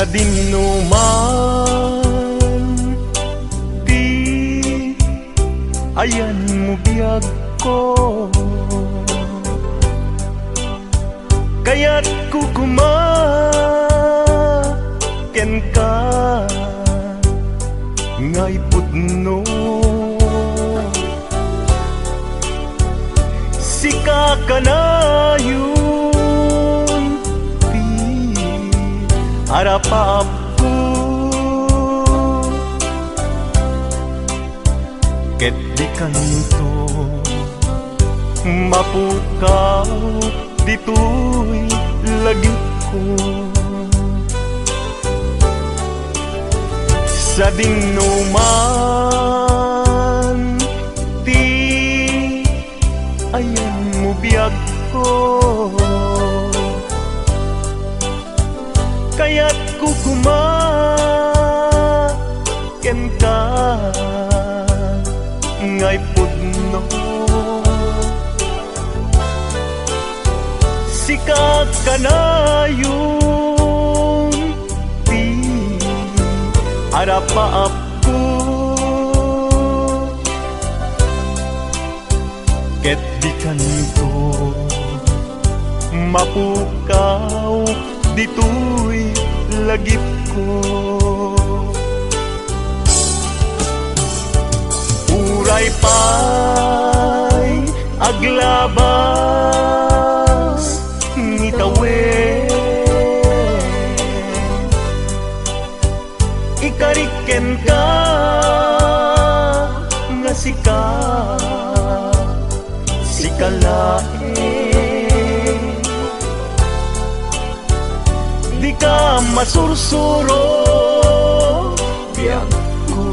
sa dinuman di ayan mo biyag ko, kaya't kukumaken ka ngay pudno. Sika ka na yun di harapap ko, ket di kanto mapukaw dito'y lagip ko. Sa dinuman di ayan mo biyag ko, kaya't kukumaken ka ngay pudno. Sika ka na yun di harapaap ko, ket di kanto mapukaw dito'y lagip ko. Uray pa'y aglabas ngitawen, ikariken ka nga sikalae, di ka masursuro biyag ko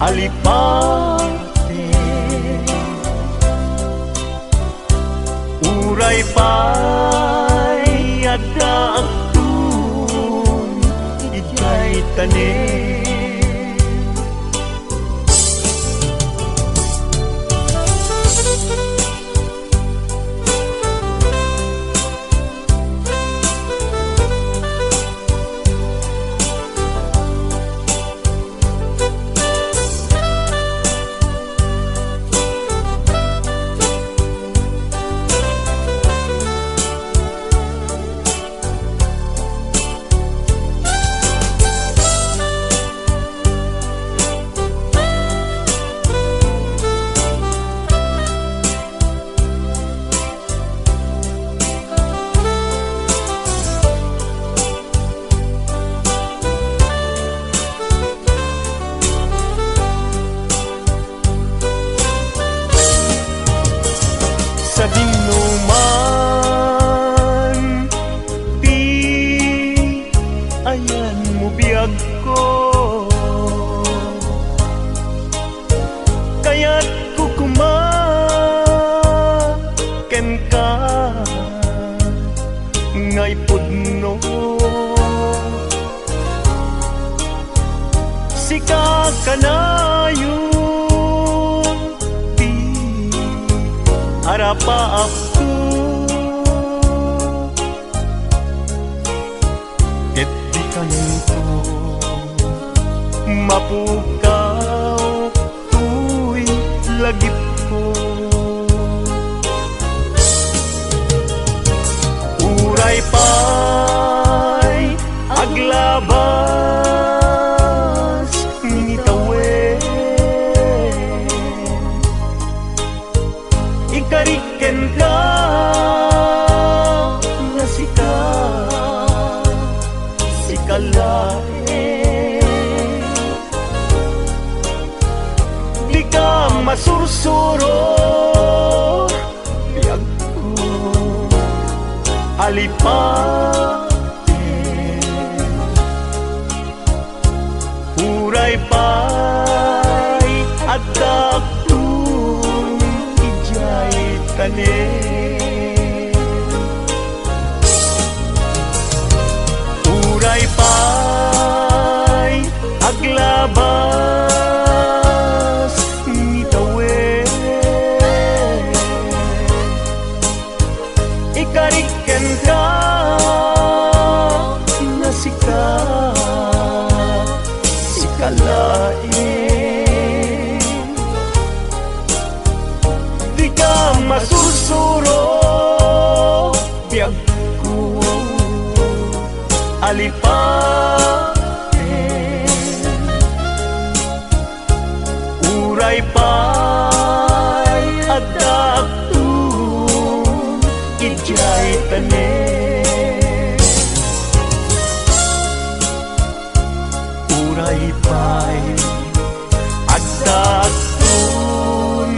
alipate. Uray pa'y adda agtun ikay tanin, sa dinuman di ayan mo biyag ko, kaya't kukumaken ka ngay pudno. Sika ka na yun di harapaap ko, ket di kanto mapukaw tuy lagip ko. Uray pa'y aglabas ngitawen, ikariken ka nga sikalae, di ka masursuro biyag ko alipate. Uray pa'y adda agtun ijay tanin, uray pa'y aglabas ngitawen, ikariken ka ka si kalain. Di ka masusuro biyag ko alipain. Uray pa'y adakton ijay tanen. Uray pa'y adakton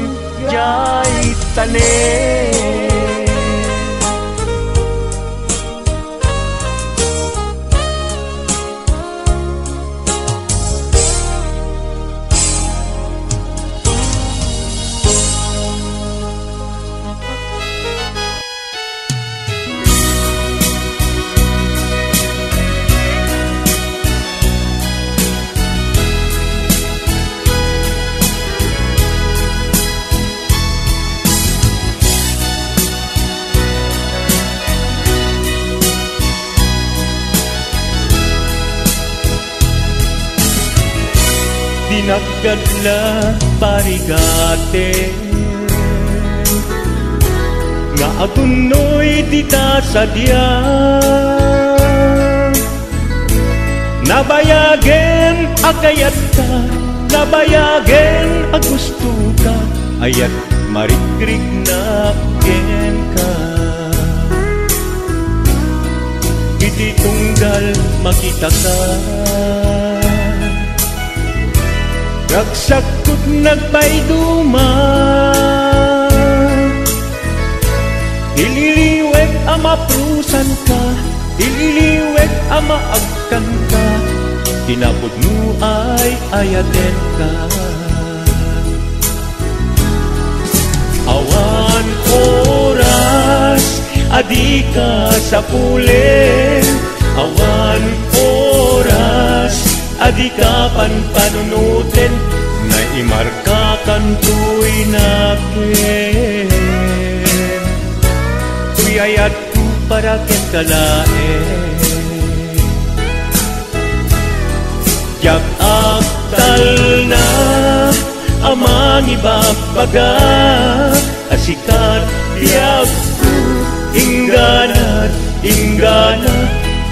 ijay tanen. Dinaggadla parigate nga agunoy dita sadya. Nabayagen agayat ka, nabayagen agusto ka, ayat marikrig na ken ka. Iti tunggal makita ka, ragsakot nagpayduma. Ililiwek ama prusan ka, ililiwek ama agkan ka, tinapod mo ay ayaten ka. Awan oras, adi ka sa pulen. Awan oras, adi ka panpanunutin, na imarka kantoy nakin. Tuyayat ko para ken kalaen. Yak aktal na amang ibabaga, asikat biyak ko ingganat inggana.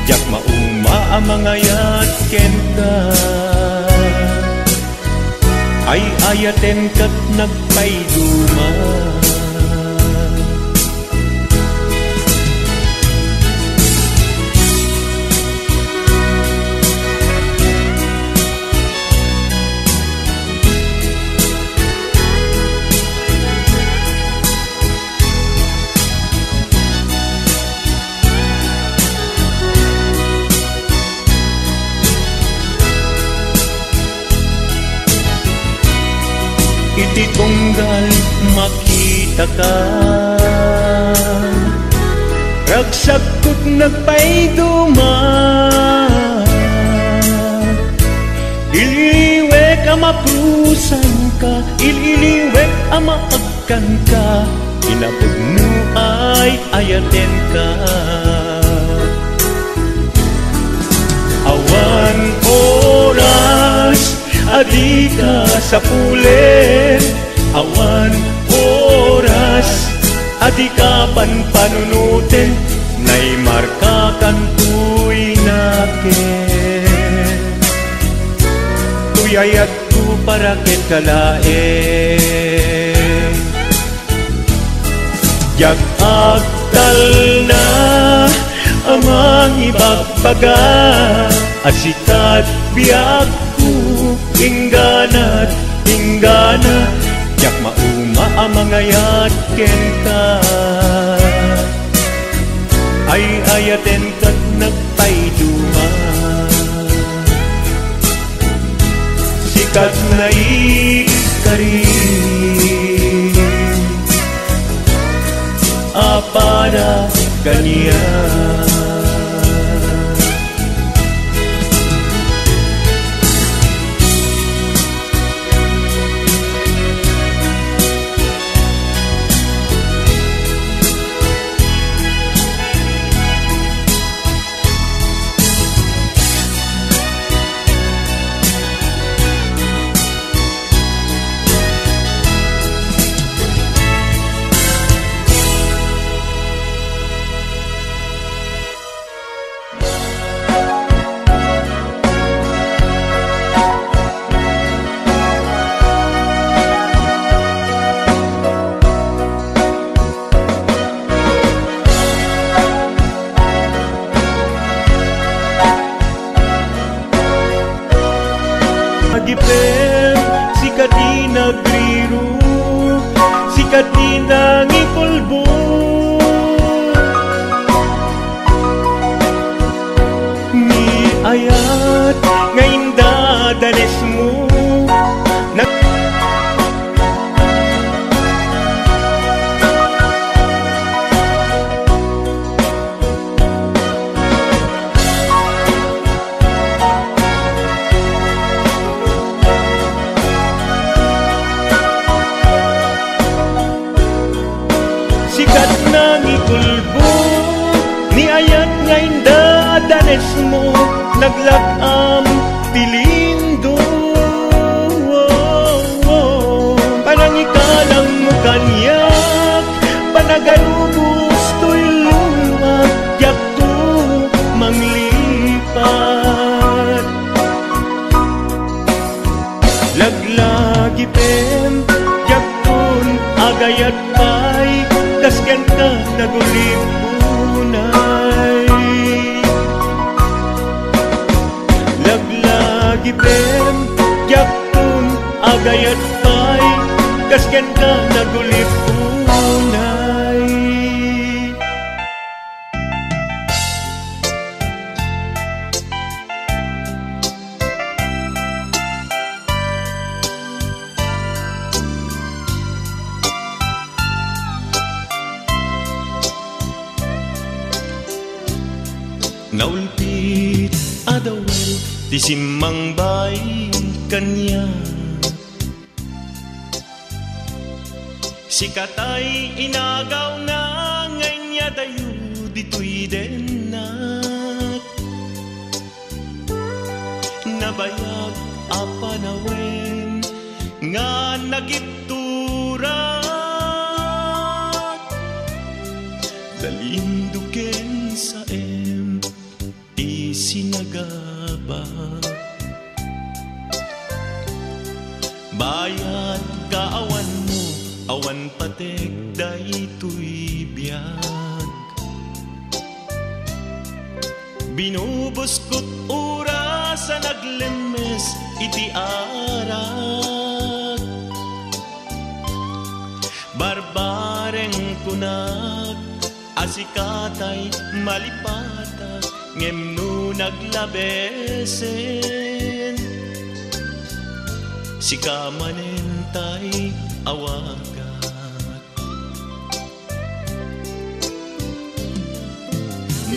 Jak mauma amangayat ken ka, ay ayaten kat nagpayduma. Iti tunggal makita ka, ragsakot nagpayduma. Ililiwek ama prusan ka, ililiwek ama agkan ka, inapod mo ay ayaten ka. Awan oras, adi ka sa pulen. Awan oras, adi ka panpanunutin, na'y marka kantoy nakin. Tuyayat ko para ken kalaen. Yak agtal na amang ibagbaga, asikat biyak ingganat inggana. Jak mauma amangayat ken ka, ay ayaten kat nagpayduma. Sikat na ikarin, apada kaniya. gipem, sikat di nagriru, sikat di nangikulbo. Ni ayat ngayon dadanes mo, sikat nangikulbo, ni ayat ngayon dadanes mo, naglagam tilindo. Panangikalang mo kanyak, panagarubos to'y luwag, yak to manglipat. Laglagi pem, yak ton agayat pay, dasgan ka nagulipunay. Laglagi pem, yak ton agayat pay, dasgan ka nagulipunay. Naulpit adawal ti simmang bay kanya, sikatay inagaw na nganya dayo dito'y denat. Nabayag apanawen nga nagiturat, dalinduken sa sinagaba. Bayat kaawan mo, awan patek daytoy biyag. Binubuskot oras sa naglemes iti arag. Barbareng kunat asikatay malipatag, ngem no naglabesen, sikamanentay awagat.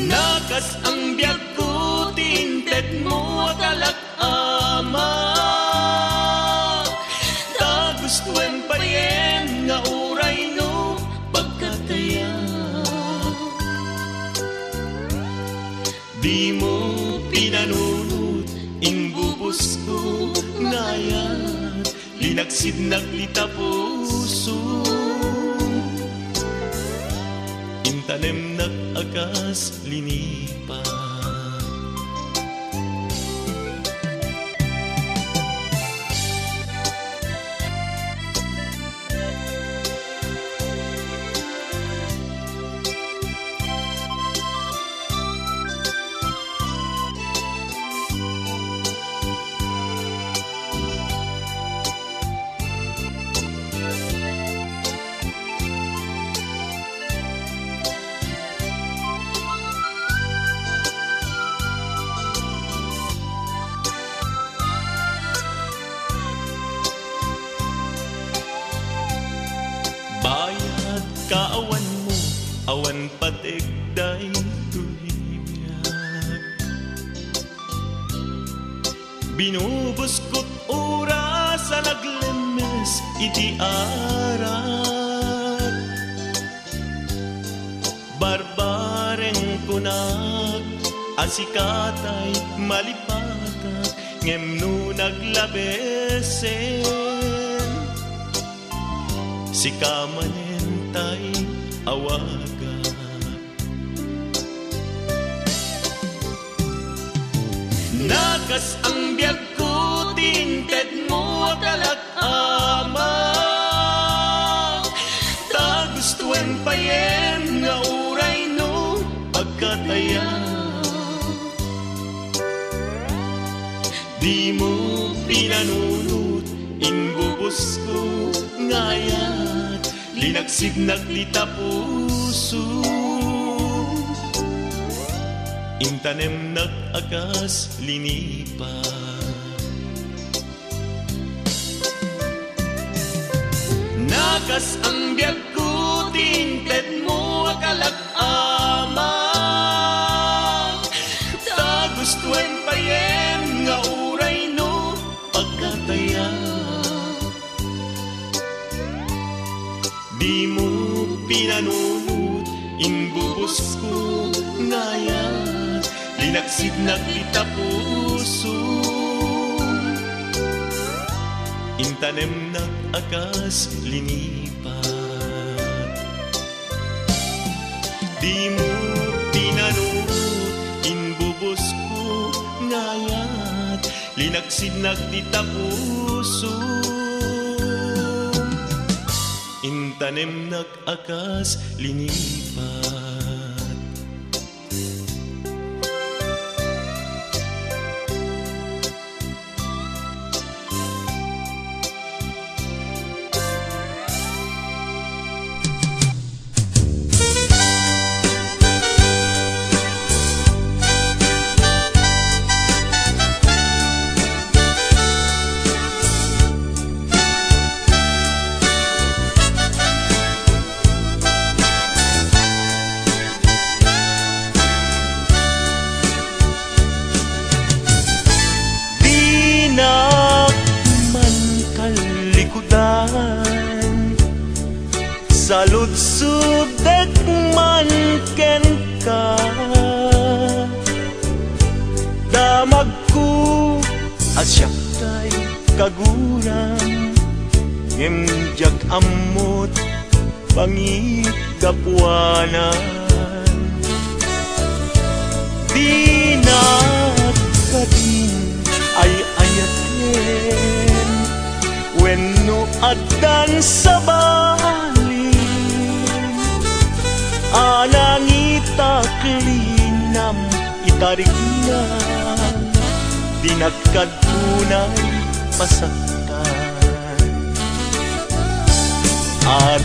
Nakas ang biyag ko, tinted mo akalak-amak, tagustuen pa yen nga uray no pagkatayan. Di mo pinanunod, ingbubos ko ngayat, linaksid naglita puso, intanem nag-agas linipa. Bayad kaawan mo, awan patigday tuhibiyag. Binubuskot oras sa naglemes iti arag. Barbareng kunag asikatay malipatag, ngem no naglabesen, sikamanentay awagat. Nakas ang biyag ko, tinted mo akalak-amak, tagustuen pa yen nga uray no pagkatayan. Di mo pinanunot, inbubos ko ngayat, linagsig nagdita puso. Intanem nag-agas linipat, nakas ang biyag ko, tinted mo akalag-ama. Ta gustuin payen nga uray no pagkataya. Di mo pinanunod, inbubos ko ngayat, linagsid nagdita puso. Intanem nag-agas linipat, di mo pinanunod, inbubos ko ngayat, linagsid nagdita puso. Intanem nag-agas linipat. Saludsud man ken ka, damag ko asyak kay kaguran, ngimjag amot pangit kapuanan. Di na kadin ay ayaten, wenno adan sa anangita klinam itarignan, dinagkad tunay pasaktan. At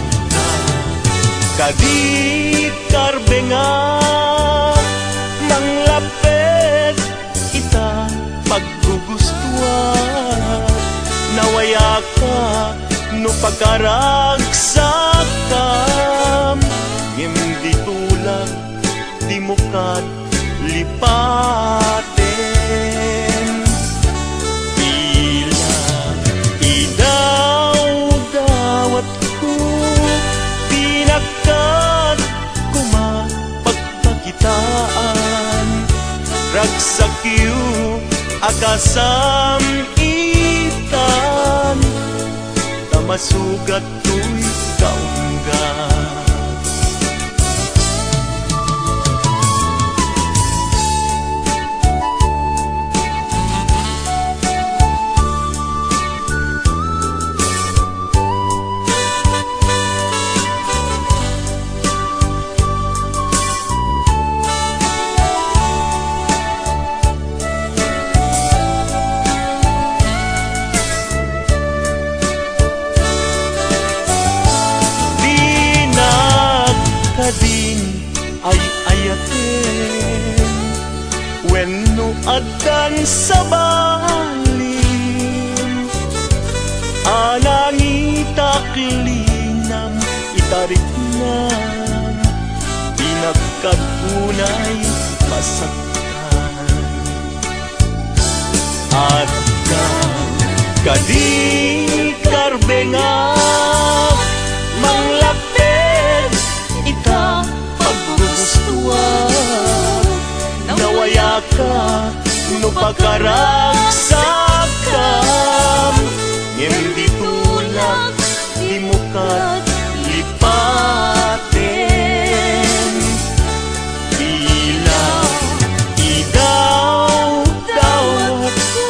kadit karbenga manglapet ita paggugustuhan, nawaya ka no pagkaragsakam, hindi tulak di mo kat lipaten. Bila idaw-dawat ko, pinagkat kumapagpakitaan, ragsakyo akasam itan, tamasugat to'y kaunggan. Din ay ayaten, wenno adan sa balim, anangita klinam itariknam, pinagkatunay masaktan. At kadi karbengak manglapet ita paggugustuhan, nawaya ka no pagkaragsakam, hindi tulak di mo kat lipaten. Bila idaw-dawat ko,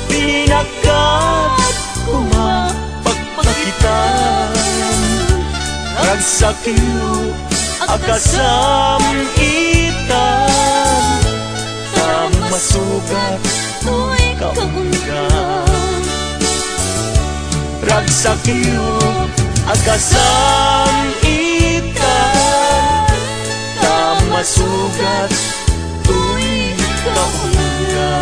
pinagkat kumapagpakitan, ragsakyo akasam itan, tamasugat to'y kaundan. ka. Ragsakyo agasam ikan ta masugat tuy kaungga.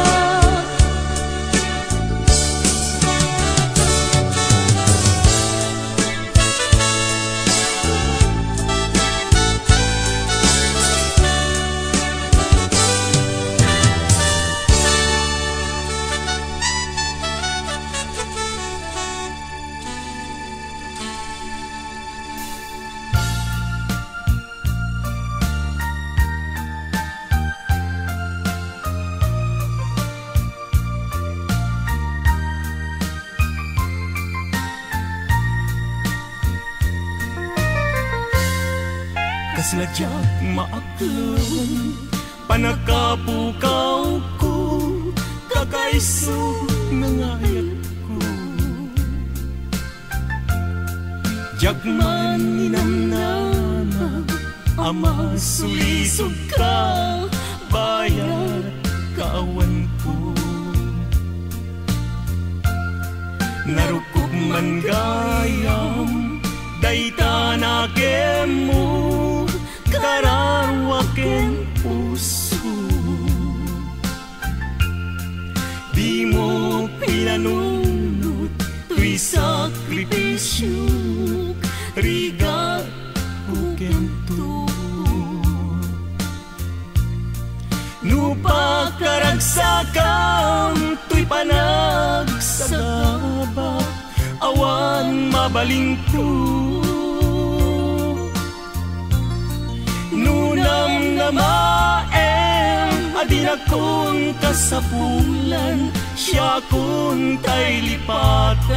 Kaslajak maaklong panakapukaw ko, kakaiso nangayat ko. Jakman ninamnama ama sulisog ka, bayat kaawan ko. Narukog man gayam dayta na kemo, karawaken puso. Di mo pinanunod tuy sakripisyo, rigat bukento. Nupakaragsakan tuy panagsagaba, awan mabalingko. Nunam na maem, adin akong kasapulan, siya kung tay lipatan.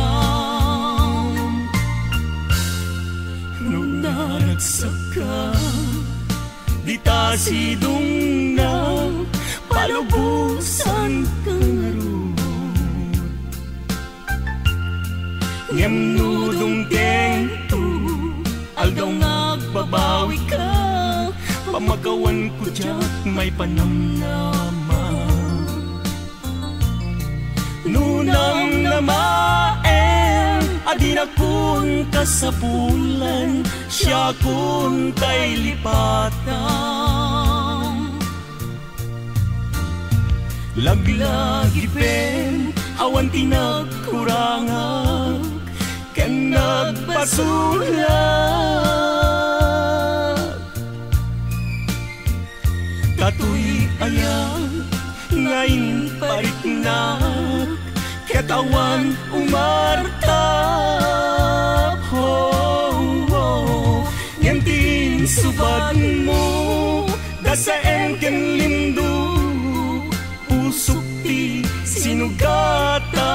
Nung naragsak ka, di ta sidong na palubusan kang arod. Ngem nudong tento, aldaw nagbabawi ka, pamagawan ko dyak may panamnama. Nunam na maem, adin akong kasapulan, siya kung tay lipatan. Laglagi pen, awan tinagkurangag, ken nagpasulat. Katuy ayang ngayon pariknak, katawan umartap. Ngantin subad mo, dasaen ken lindo, pusok ti sinugatam.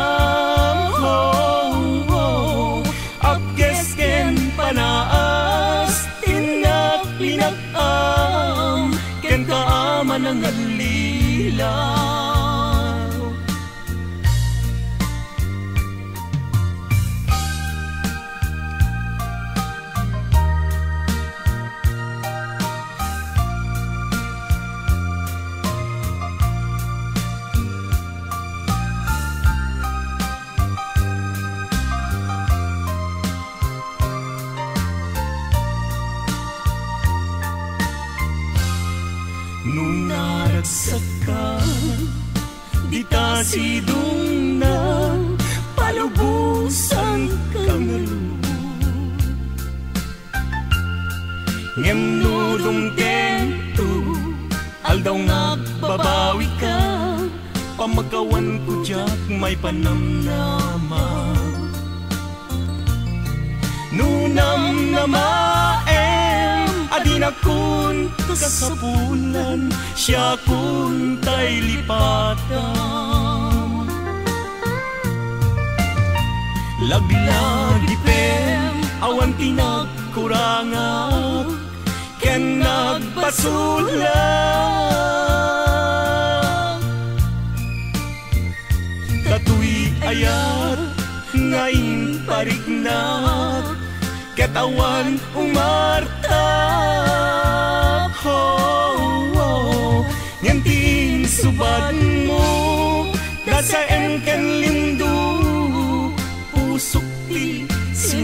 Apkes ken panaas, tinak pinakam, ken kaaman ang alilaw. Nung naragsak ka, di ta sidong na palubusan kang arod. Ngem nudong tento, aldaw nagbabawi ka, pamagawan ko dyak may panamnama. Nunam na maem, adin akong kasapulan, siya kung tay lipatan. Laglagi pen, awan tinagkurangag, ken nagpasulat. Katuy ayat ngayon pariknak, katawan umartap. Ngantin subad mo, dasaen ken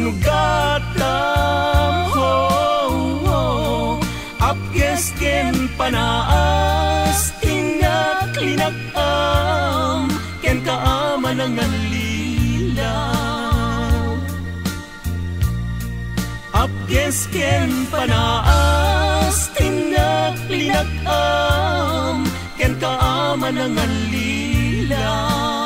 sinugatam ho, apkes ken panaas tindak linakam ken kaaman ang lilaw. Apkes ken panaas tindak linakam ken kaaman ang lilaw.